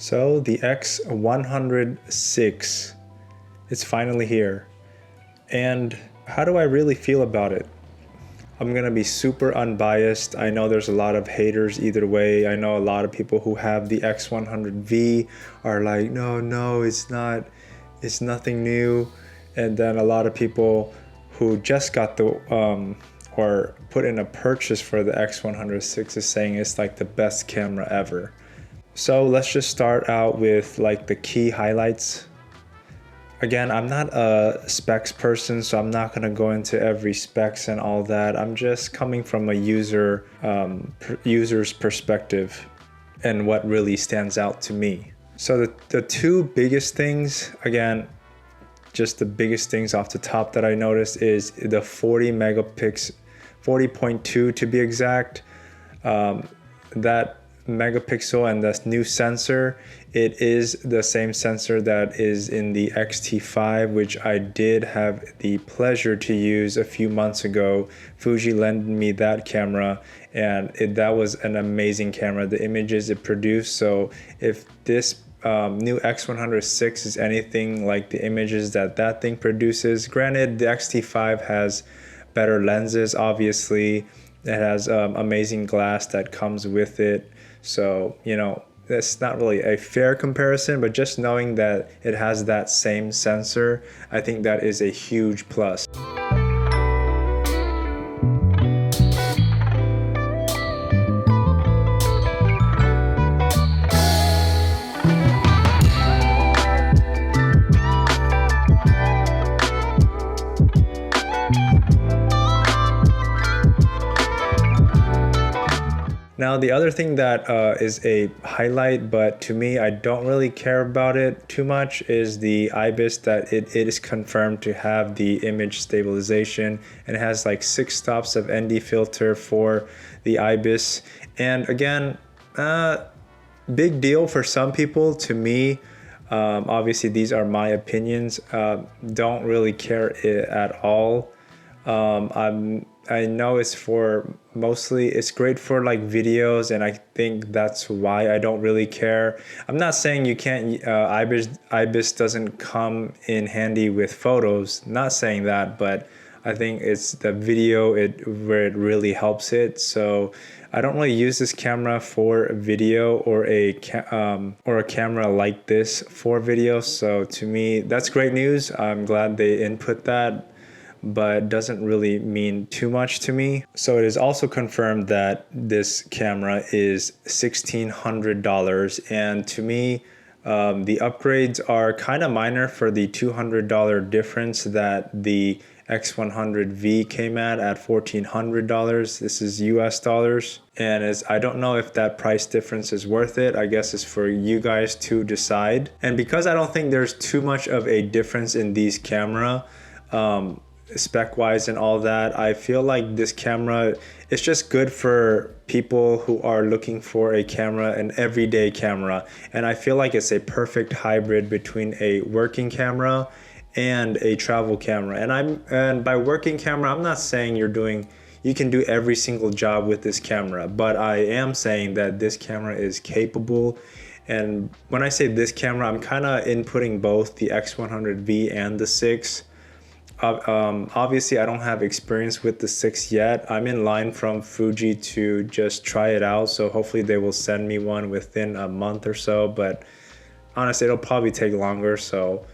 So the X106, it's finally here. And how do I really feel about it? I'm gonna be super unbiased. I know there's a lot of haters either way. I know a lot of people who have the X100V are like, no, it's not, it's nothing new. And then a lot of people who just got the, or put in a purchase for the X106 is saying it's like the best camera ever. So let's just start out with like the key highlights. Again, I'm not a specs person, so I'm not gonna go into every specs and all that. I'm just coming from a user's perspective and what really stands out to me. So the two biggest things, again, just the biggest things off the top that I noticed is the 40.2 to be exact. That megapixel and this new sensor, it is the same sensor that is in the X-T5, which I did have the pleasure to use a few months ago. Fuji lent me that camera, and that was an amazing camera, the images it produced. So if this new X106 is anything like the images that thing produces, granted the X-T5 has better lenses, obviously. It has amazing glass that comes with it. So, you know, that's not really a fair comparison, but just knowing that it has that same sensor, I think that is a huge plus. Now, the other thing that is a highlight, but to me, I don't really care about it too much, is the IBIS, that it is confirmed to have the image stabilization, and it has like 6 stops of ND filter for the IBIS. And again, big deal for some people. To me, obviously these are my opinions, don't really care at all. I know it's for mostly, it's great for like videos, and I think that's why I don't really care. I'm not saying you can't, IBIS doesn't come in handy with photos, not saying that, but I think it's the video where it really helps it. So I don't really use this camera for video or a camera like this for video. So to me, that's great news. I'm glad they input that, but doesn't really mean too much to me. So it is also confirmed that this camera is $1,600, and to me, the upgrades are kind of minor for the $200 difference that the X100V came at $1,400. This is US dollars, and I don't know if that price difference is worth it. I guess it's for you guys to decide. And because I don't think there's too much of a difference in these camera, spec wise and all that, I feel like this camera is just good for people who are looking for a camera, an everyday camera. And I feel like it's a perfect hybrid between a working camera and a travel camera. And by working camera, I'm not saying you can do every single job with this camera, but I am saying that this camera is capable. And when I say this camera, I'm kind of inputting both the X100V and the 6. Obviously I don't have experience with the 6 yet. I'm in line from Fuji to just try it out, so hopefully they will send me one within a month or so, but honestly it'll probably take longer, so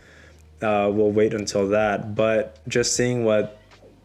we'll wait until that. But just seeing what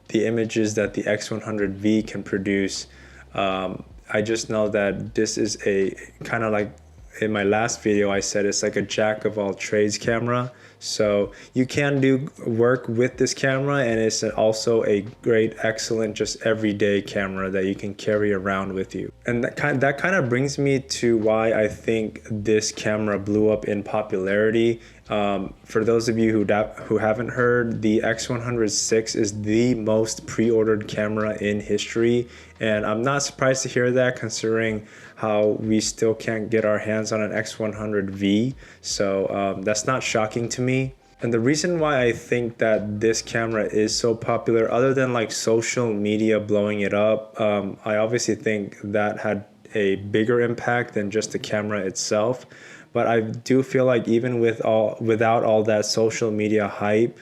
the images that the X100V can produce, I just know that this is a kind of like, in my last video I said it's like a jack of all trades camera. So you can do work with this camera, and it's also a great, excellent, just everyday camera that you can carry around with you. And that kind of brings me to why I think this camera blew up in popularity. For those of you who haven't heard, the X106 is the most pre-ordered camera in history, and I'm not surprised to hear that, considering how we still can't get our hands on an X100V. So that's not shocking to me. And the reason why I think that this camera is so popular, other than like social media blowing it up, I obviously think that had a bigger impact than just the camera itself. But I do feel like even without all that social media hype,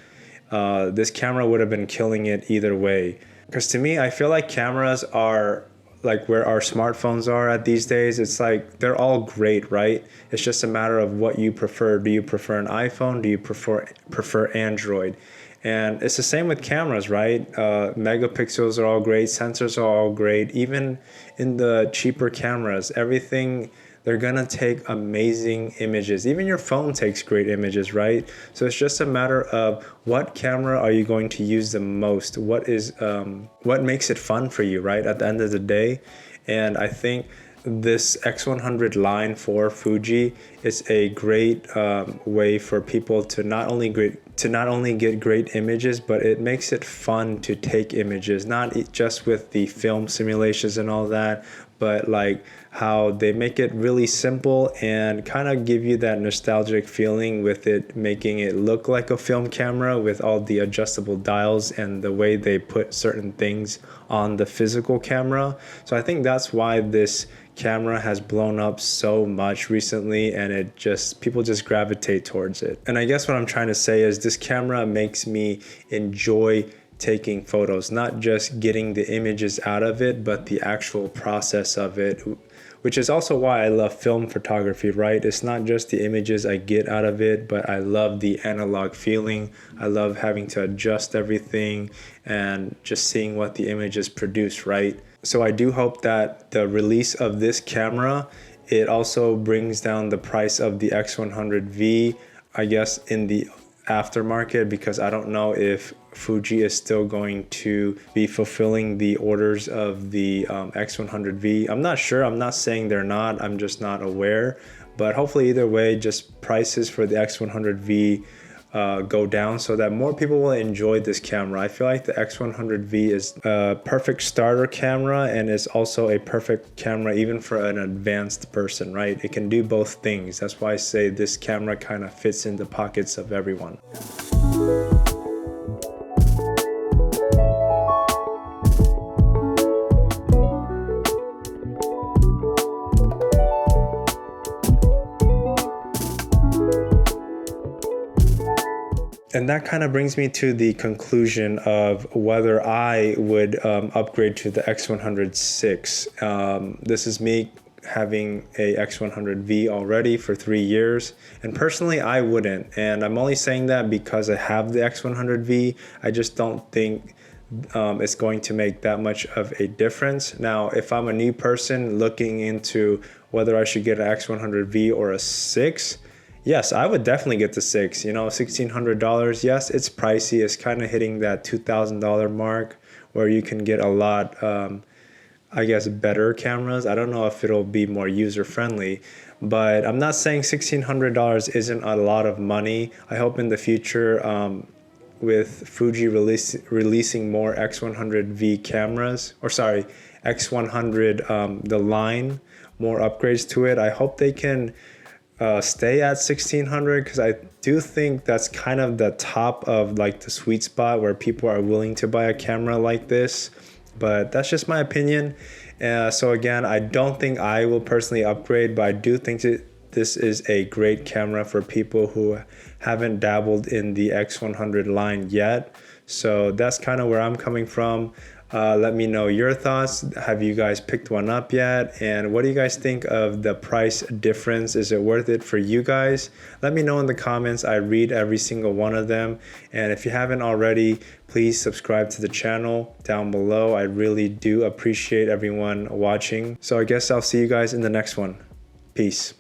this camera would have been killing it either way. Because to me, I feel like cameras are like where our smartphones are at these days. It's like they're all great, right? It's just a matter of what you prefer. Do you prefer an iPhone? Do you prefer Android? And it's the same with cameras, right? Megapixels are all great, sensors are all great. Even in the cheaper cameras, everything, they're gonna take amazing images. Even your phone takes great images, right? So it's just a matter of what camera are you going to use the most? What makes it fun for you, right? At the end of the day. And I think this X100 line for Fuji is a great way for people to not only get great images, but it makes it fun to take images, not just with the film simulations and all that, but like how they make it really simple and kind of give you that nostalgic feeling with it, making it look like a film camera with all the adjustable dials and the way they put certain things on the physical camera. So I think that's why this camera has blown up so much recently, and people just gravitate towards it. And I guess what I'm trying to say is this camera makes me enjoy taking photos, not just getting the images out of it, but the actual process of it, which is also why I love film photography, right? It's not just the images I get out of it, but I love the analog feeling. I love having to adjust everything and just seeing what the images produce, right? So I do hope that the release of this camera, it also brings down the price of the X100V, I guess, in the aftermarket, because I don't know if Fuji is still going to be fulfilling the orders of the X100V. I'm not sure. I'm not saying they're not. I'm just not aware. But hopefully either way, just prices for the X100V go down so that more people will enjoy this camera. I feel like the X100V is a perfect starter camera, and is also a perfect camera even for an advanced person, right? It can do both things. That's why I say this camera kind of fits in the pockets of everyone. And that kind of brings me to the conclusion of whether I would upgrade to the X100VI. This is me having a X100V already for 3 years, and personally I wouldn't. And I'm only saying that because I have the X100V. I just don't think it's going to make that much of a difference. Now, if I'm a new person looking into whether I should get an X100V or a 6, yes, I would definitely get the 6. You know, $1,600. Yes, it's pricey. It's kind of hitting that $2,000 mark where you can get a lot, I guess, better cameras. I don't know if it'll be more user-friendly, but I'm not saying $1,600 isn't a lot of money. I hope in the future, with Fuji releasing more X100V cameras, or sorry, X100, the line, more upgrades to it. I hope they can stay at 1,600, because I do think that's kind of the top of like the sweet spot where people are willing to buy a camera like this. But that's just my opinion. So again, I don't think I will personally upgrade, but I do think this is a great camera for people who haven't dabbled in the X100 line yet. So that's kind of where I'm coming from. Let me know your thoughts. Have you guys picked one up yet? And what do you guys think of the price difference? Is it worth it for you guys? Let me know in the comments. I read every single one of them. And if you haven't already, please subscribe to the channel down below. I really do appreciate everyone watching. So I guess I'll see you guys in the next one. Peace.